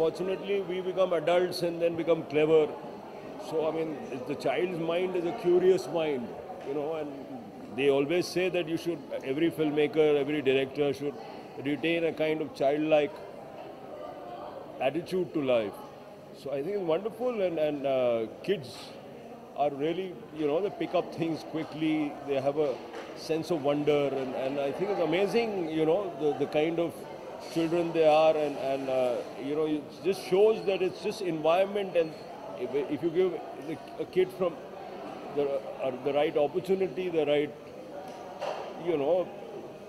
unfortunately we become adults and then become clever. So I mean, the child's mind is a curious mind, and they always say that every filmmaker, every director should retain a kind of childlike attitude to life. So I think it's wonderful, and kids are really, they pick up things quickly. They have a sense of wonder, and I think it's amazing, the kind of children they are, and it just shows that it's just environment, and if you give a kid from the right opportunity, the right,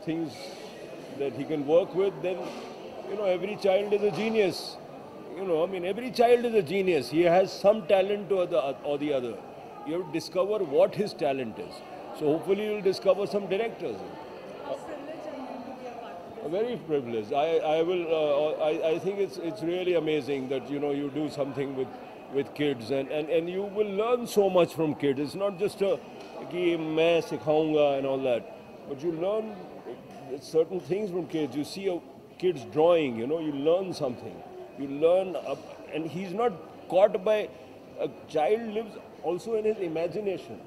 things that he can work with, then, every child is a genius. Every child is a genius. He has some talent or the other. You have to discover what his talent is. So hopefully you'll discover some directors. Very privileged. I think it's really amazing that you do something with kids, and you will learn so much from kids. It's not just a कि मैं सिखाऊंगा and all that, but you learn certain things from kids. You see a kid's drawing, you learn something. You learn, and he's not caught by. A child lives also in his imagination.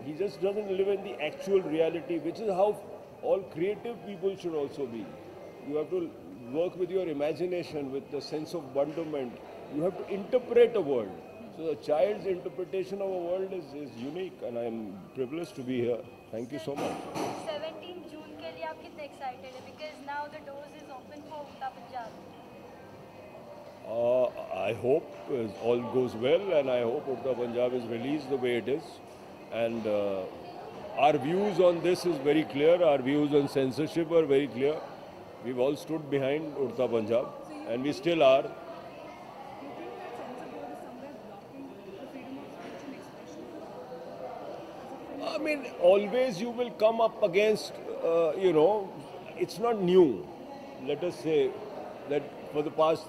He just doesn't live in the actual reality, which is how all creative people should also be. You have to work with your imagination, with the sense of wonderment. You have to interpret a world. So the child's interpretation of a world is unique, and I am privileged to be here. Thank you so much. 17 June के लिए आप कितने excited हैं? Because now the doors is open for Uttar Punjab. I hope all goes well, and I hope Uttar Punjab is released the way it is. And our views on this is very clear. Our views on censorship are very clear. We've all stood behind Uttar Punjab, and we still are. I mean, always you will come up against, it's not new. Let us say that for the past,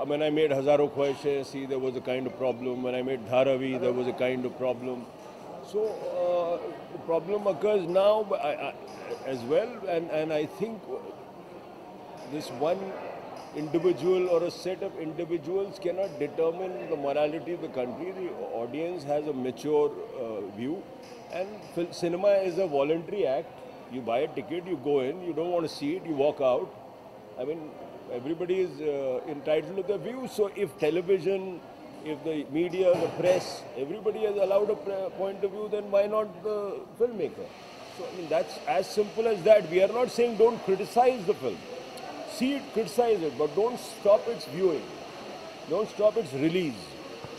when I made Hazaro Khwaishein, see, there was a kind of problem. When I made Dharavi, there was a kind of problem. So the problem occurs now as well, and I think this one individual or a set of individuals cannot determine the morality of the country. The audience has a mature view, and cinema is a voluntary act. You buy a ticket, you go in, you don't want to see it, you walk out. I mean, everybody is entitled to their view. So if television, if the media, the press, everybody has allowed a point of view, then why not the filmmaker? So I mean, that's as simple as that. We are not saying don't criticize the film. See it, criticize it, but don't stop its viewing. Don't stop its release.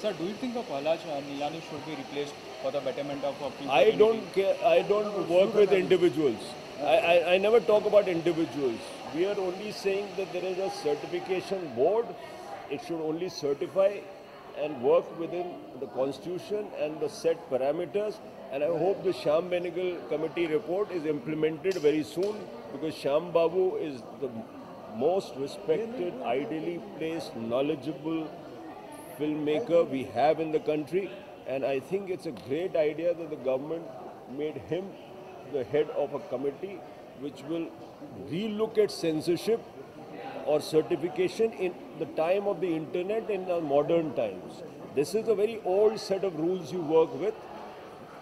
Sir, do you think of Palaj Nilani should be replaced for the betterment of film? I don't care. I don't work with individuals. I never talk about individuals. We are only saying that there is a certification board. It should only certify and work within the constitution and the set parameters. And I hope the Shyam Benegal committee report is implemented very soon, because Shyam Babu is the most respected, ideally placed, knowledgeable filmmaker we have in the country. And I think it's a great idea that the government made him the head of a committee which will relook at censorship or certification in the time of the internet in the modern times. This is a very old set of rules you work with.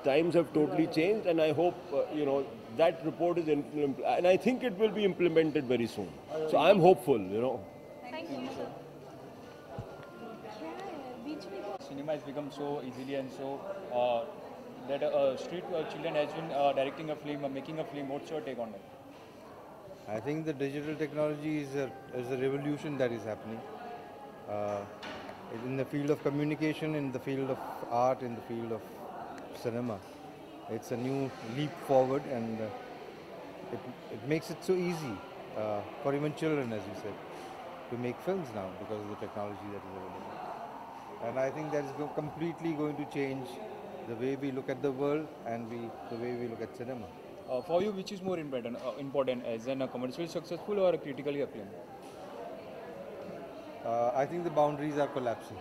Times have totally changed, and I hope, that report is implemented, and I think it will be implemented very soon. So I'm hopeful, Thank you, sir. Cinema has become so easily and so that street children has been directing a film, making a film. What's your take on that? I think the digital technology is a revolution that is happening in the field of communication, in the field of art, in the field of cinema. It's a new leap forward, and it makes it so easy for even children, as you said, to make films now because of the technology that is available. And I think that is completely going to change the way we look at the world and the way we look at cinema. For you, which is more important as a commercially successful or critically acclaimed? I think the boundaries are collapsing.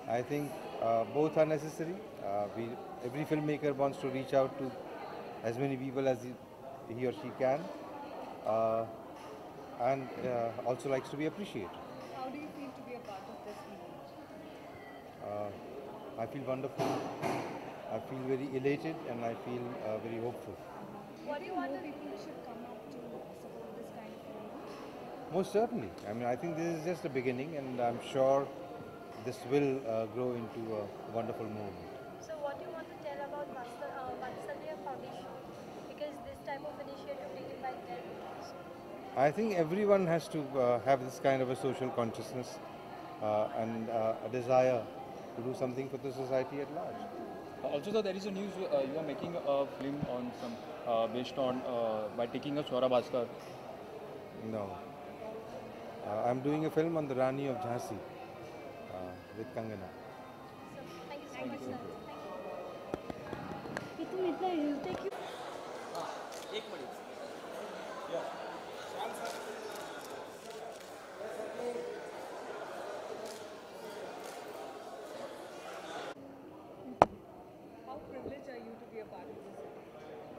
I think both are necessary. Every filmmaker wants to reach out to as many people as he or she can, and also likes to be appreciated. How do I feel wonderful. I feel very elated and I feel very hopeful. What do you want to People should come up to support this kind of film. Most certainly. I mean, I think this is just the beginning, and I'm sure this will grow into a wonderful movement. So what do you want to tell about Vatsalya Foundation? Because this type of initiative taken by them. I think everyone has to have this kind of a social consciousness and a desire to do something for the society at large. Also, sir, there is a news you are making a film on some based on by taking a Swara Bhaskar. No. I'm doing a film on the Rani of Jhansi with Kangana. So thank you so much, sir. Thank you. तुम इतना हिलते क्यों? How privileged are you to be a part of this?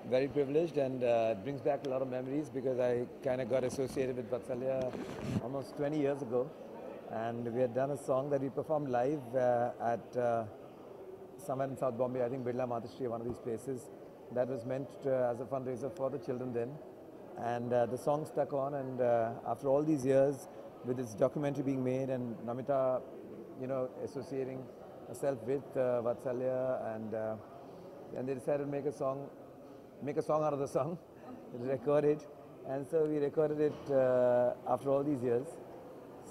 Very privileged, and it brings back a lot of memories because I kind of got associated with Vatsalya almost 20 years ago, and we had done a song that we performed live at somewhere in South Bombay, I think Birla Matashri, one of these places. That was meant as a fundraiser for the children then, and the song stuck on, and after all these years, with this documentary being made and Namita, you know, associating herself with Vatsalya, and they decided to make a song out of the song, record it, and so we recorded it after all these years.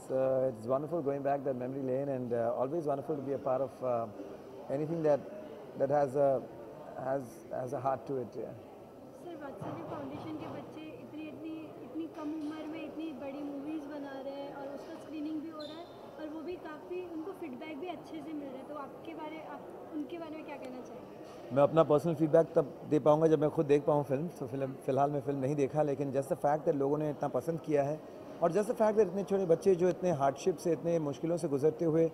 So it's wonderful going back that memory lane, and always wonderful to be a part of anything that has a heart to it. Yeah. Sir वात्सल्य foundation के बच्चे इतनी कम उम्र में इतनी बड़ी movies बना रहे हैं और उसका स्क्रीनिंग भी हो रहा है और वो भी काफ़ी उनको फीडबैक भी अच्छे से मिल रहा है, तो आप उनके बारे में क्या कहना चाहेंगे? मैं अपना पर्सनल फीडबैक तब दे पाऊंगा जब मैं खुद देख पाऊँ फिल्म। तो फिलहाल मैं फिल्म नहीं देखा, लेकिन जस्ट द फैक्ट दैट लोगों ने इतना पसंद किया है और जस्ट द फैक्ट दैट इतने छोटे बच्चे जो इतने हार्डशिप से, इतने मुश्किलों से गुजरते हुए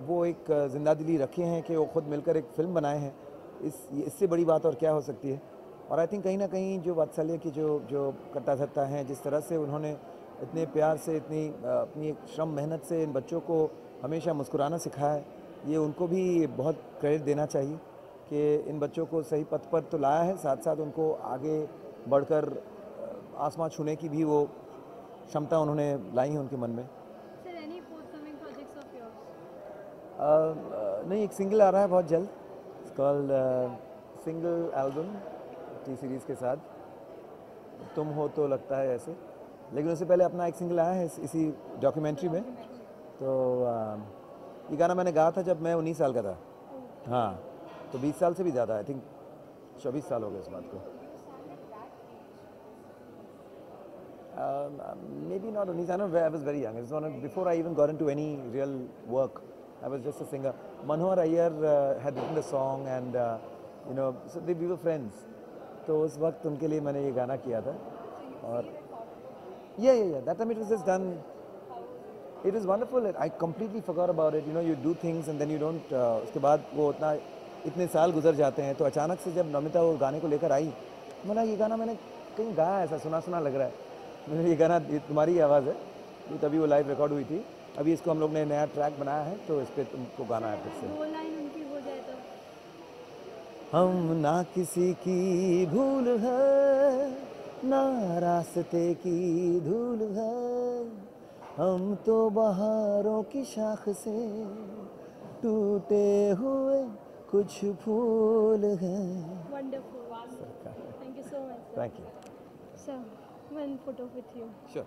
वो एक ज़िंदा दिली रखे हैं कि वो खुद मिलकर एक फ़िल्म बनाए हैं, इससे बड़ी बात और क्या हो सकती है। और आई थिंक कहीं ना कहीं जो वात्सल्य की जो करता धरता हैं, जिस तरह से उन्होंने इतने प्यार से, इतनी अपनी एक श्रम मेहनत से इन बच्चों को हमेशा मुस्कुराना सिखाया है, ये उनको भी बहुत क्रेडिट देना चाहिए कि इन बच्चों को सही पथ पर तो लाया है, साथ साथ उनको आगे बढ़कर आसमां छूने की भी वो क्षमता उन्होंने लाई है उनके मन में। Sir any forthcoming projects of yours? नहीं, एक सिंगल आ रहा है बहुत जल्द, it's called single album T Series के साथ, तुम हो तो लगता है ऐसे, लेकिन उससे पहले अपना एक सिंगल आया है इसी डॉक्यूमेंट्री में। तो ये गाना मैंने गाया था जब मैं 19 साल का था। हाँ, तो 20 साल से भी ज़्यादा, आई थिंक 24 साल हो गए इस बात को। Maybe not 19, I know I was very young. It was not before I even got into any real work. I was just a singer. Manohar Iyer had written the song, and you know, so we were friends. तो उस वक्त उनके लिए मैंने ये गाना किया था और yeah, that time it was just done. It was wonderful. I completely forgot about it. You know, you do things and then you don't. उसके बाद वो इतने साल गुजर जाते हैं, तो अचानक से जब नमिता वो गाने को लेकर आई, मैंने ये गाना मैंने कहीं गाया, ऐसा सुना लग रहा है। मैंने ये गाना, ये तुम्हारी आवाज़ है, ये तभी वो लाइव रिकॉर्ड हुई थी। अभी इसको हम लोग ने नया ट्रैक बनाया है, तो इस पर तुमको गाना है फिर से। वो लाइन उनकी हो जाए तो? हम ना किसी की भूल है, ना रास्ते की धूल है, हम तो बहारों की शाख से टूटे हुए कुछ फूल हैं। Wonderful. Thank you so much, sir. Thank you. Sir, one photo with you. Sure.